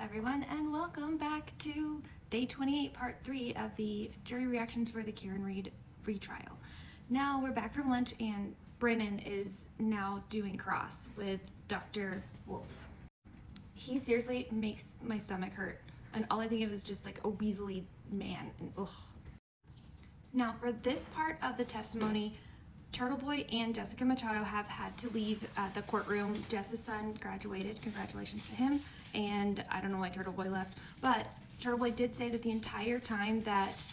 everyone, and welcome back to day 28, part 3 of the jury reactions for the Kearney retrial. Now we're back from lunch, and Brennan is now doing cross with Dr. Wolfe. He seriously makes my stomach hurt, and all I think of is just like a weaselly man, and ugh. Now for this part of the testimony, Turtleboy and Jessica Machado have had to leave the courtroom. Jess's son graduated, congratulations to him, and I don't know why Turtleboy left, but Turtleboy did say that the entire time that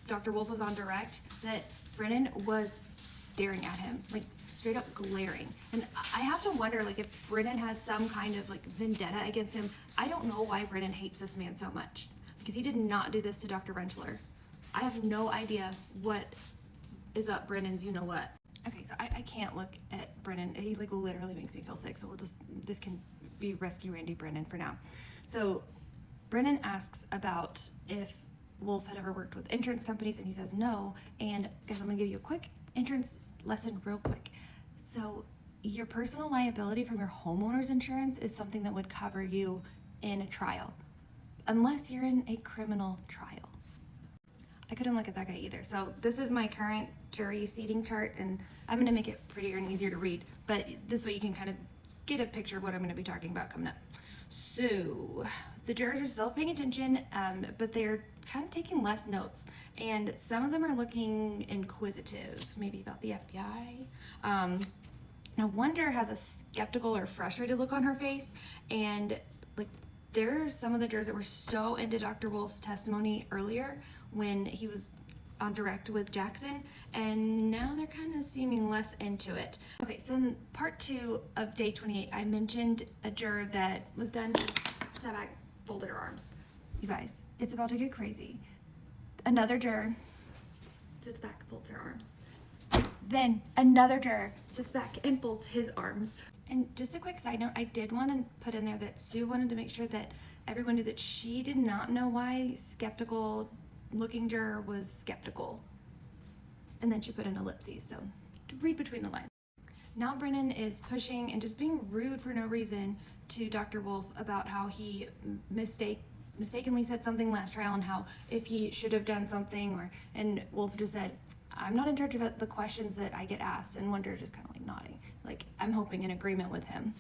Dr. Wolfe was on direct, that Brennan was staring at him, like straight up glaring. And I have to wonder, like, if Brennan has some kind of like vendetta against him. I don't know why Brennan hates this man so much, because he did not do this to Dr. Rentschler. I have no idea what is up Brennan's you-know-what. Okay, so I can't look at Brennan. He like literally makes me feel sick, so this can be Rescue Randy Brennan for now. So Brennan asks about if Wolfe had ever worked with insurance companies, and he says no. And guys, I'm gonna give you a quick insurance lesson real quick. So your personal liability from your homeowner's insurance is something that would cover you in a trial, unless you're in a criminal trial. I couldn't look at that guy either. So this is my current jury seating chart, and I'm gonna make it prettier and easier to read, but this way you can kind of get a picture of what I'm gonna be talking about coming up. So the jurors are still paying attention, but they're kind of taking less notes, and some of them are looking inquisitive, maybe about the FBI. Now Wonder has a skeptical or frustrated look on her face, and like there are some of the jurors that were so into Dr. Wolfe's testimony earlier when he was on direct with Jackson, and now they're kind of seeming less into it. Okay, so in part 2 of day 28, I mentioned a juror that was done to sat back, folded her arms. You guys, it's about to get crazy. Another juror sits back, folds her arms. Then another juror sits back and folds his arms. And just a quick side note, I did want to put in there that Sue wanted to make sure that everyone knew that she did not know why skeptical looking juror was skeptical. And then she put in ellipses, so to read between the lines. Now Brennan is pushing and just being rude for no reason to Dr. Wolfe about how he mistakenly said something last trial, and how if he should have done something, and Wolfe just said, I'm not in charge of the questions that I get asked, and Wonder just kind of like nodding, like I'm hoping in agreement with him.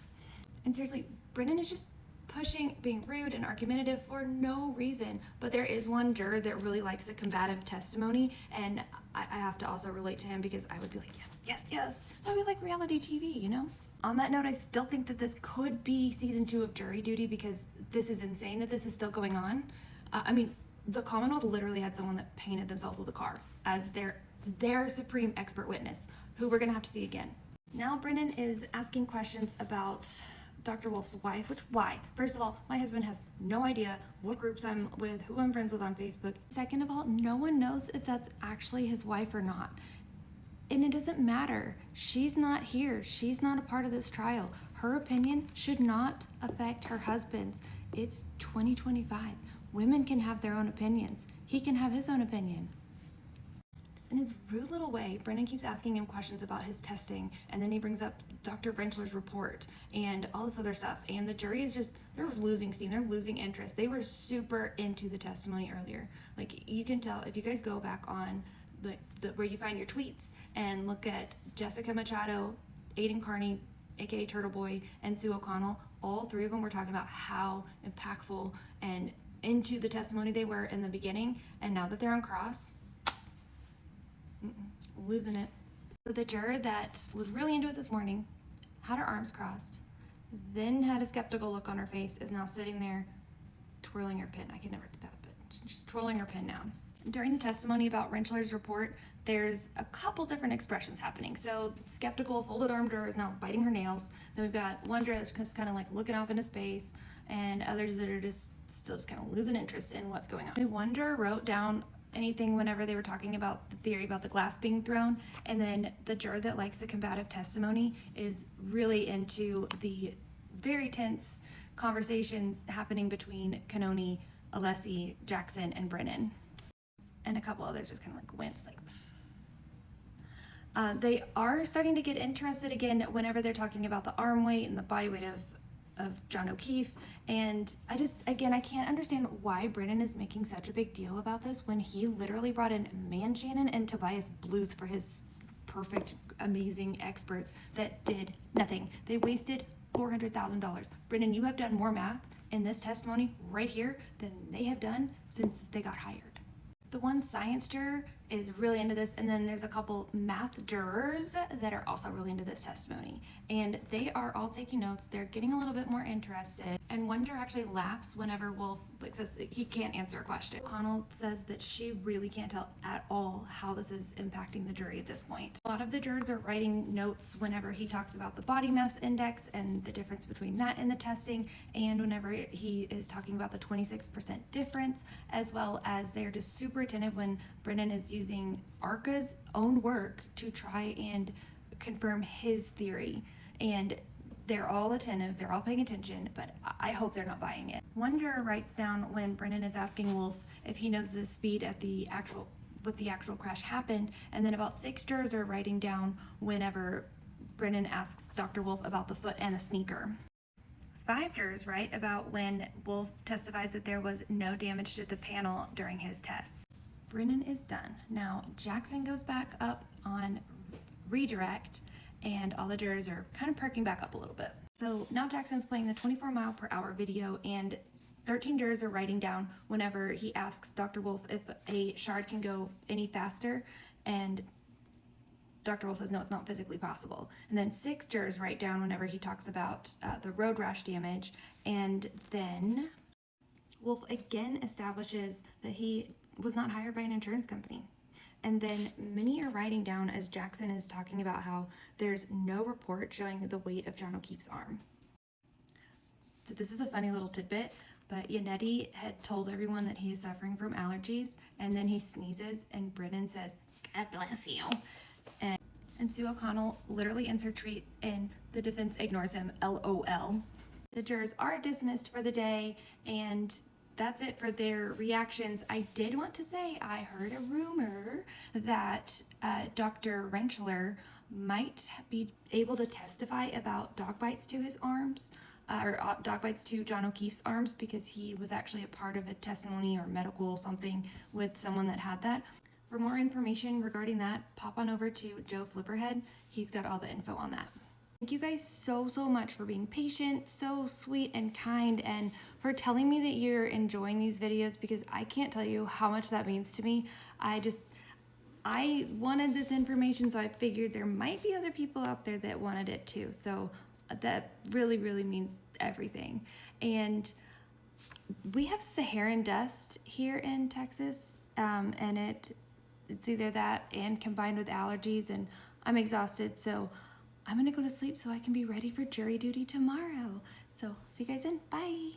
And seriously, Brennan is just pushing, being rude and argumentative for no reason. But there is one juror that really likes a combative testimony, and I have to also relate to him, because I would be like, yes, yes, yes. So we like reality TV, you know? On that note, I still think that this could be season 2 of Jury Duty, because this is insane that this is still going on. I mean, the Commonwealth literally had someone that painted themselves with a car as their supreme expert witness, who we're gonna have to see again. Now Brennan is asking questions about Dr. Wolfe's wife, which why? First of all, my husband has no idea what groups I'm with, who I'm friends with on Facebook. Second of all, no one knows if that's actually his wife or not. And it doesn't matter. She's not here. She's not a part of this trial. Her opinion should not affect her husband's. It's 2025. Women can have their own opinions. He can have his own opinion. In his rude little way, Brennan keeps asking him questions about his testing, and then he brings up Dr. Rentschler's report and all this other stuff, and the jury is just, they're losing steam, they're losing interest. They were super into the testimony earlier. Like, you can tell if you guys go back on the where you find your tweets and look at Jessica Machado, Aidan Kearney, aka Turtleboy, and Sue O'Connell, all three of them were talking about how impactful and into the testimony they were in the beginning, and now that they're on cross, losing it. So the juror that was really into it this morning had her arms crossed, then had a skeptical look on her face, is now sitting there twirling her pin. I can never do that, but she's twirling her pin now. During the testimony about Rentschler's report, there's a couple different expressions happening. So skeptical, folded arm juror is now biting her nails. Then we've got one juror that's just kind of like looking off into space, and others that are just still just kind of losing interest in what's going on. One juror wrote down anything whenever they were talking about the theory about the glass being thrown, and then the juror that likes the combative testimony is really into the very tense conversations happening between Kearney, Alessi, Jackson, and Brennan, and a couple others just kind of like wince, like they are starting to get interested again whenever they're talking about the arm weight and the body weight of John O'Keefe. And I can't understand why Brennan is making such a big deal about this when he literally brought in Shannon and Tobias Bluth for his perfect, amazing experts that did nothing. They wasted $400,000. Brennan, you have done more math in this testimony right here than they have done since they got hired. The one science juror is really into this, and then there's a couple math jurors that are also really into this testimony, and they are all taking notes. They're getting a little bit more interested, and one juror actually laughs whenever Wolfe says he can't answer a question. O'Connell says that she really can't tell at all how this is impacting the jury at this point. A lot of the jurors are writing notes whenever he talks about the body mass index and the difference between that and the testing, and whenever he is talking about the 26% difference, as well as they're just super attentive when Brennan is using ARCA's own work to try and confirm his theory. And they're all attentive, they're all paying attention, but I hope they're not buying it. One juror writes down when Brennan is asking Wolfe if he knows the speed at the actual crash happened, and then about 6 jurors are writing down whenever Brennan asks Dr. Wolfe about the foot and the sneaker. 5 jurors write about when Wolfe testifies that there was no damage to the panel during his tests. Brennan is done. Now Jackson goes back up on redirect, and all the jurors are kind of perking back up a little bit. So now Jackson's playing the 24-mile-per-hour video, and 13 jurors are writing down whenever he asks Dr. Wolfe if a shard can go any faster, and Dr. Wolfe says no, it's not physically possible. And then 6 jurors write down whenever he talks about the road rash damage, and then Wolfe again establishes that he was not hired by an insurance company. And then many are writing down as Jackson is talking about how there's no report showing the weight of John O'Keefe's arm. So this is a funny little tidbit, but Yannetti had told everyone that he is suffering from allergies, and then he sneezes, and Brennan says, "God bless you." And Sue O'Connell literally ends her tweet, and the defense ignores him, LOL. The jurors are dismissed for the day, and that's it for their reactions. I did want to say I heard a rumor that Dr. Rentschler might be able to testify about dog bites to his arms, or dog bites to John O'Keefe's arms, because he was actually a part of a testimony or medical something with someone that had that. For more information regarding that, pop on over to Joe Flipperhead. He's got all the info on that. Thank you guys so much for being patient, so sweet and kind, and for telling me that you're enjoying these videos, because I can't tell you how much that means to me. I wanted this information, so I figured there might be other people out there that wanted it too. So that really means everything. And we have Saharan dust here in Texas, and it's either that and combined with allergies, and I'm exhausted, so I'm gonna go to sleep so I can be ready for jury duty tomorrow. So see you guys then. Bye.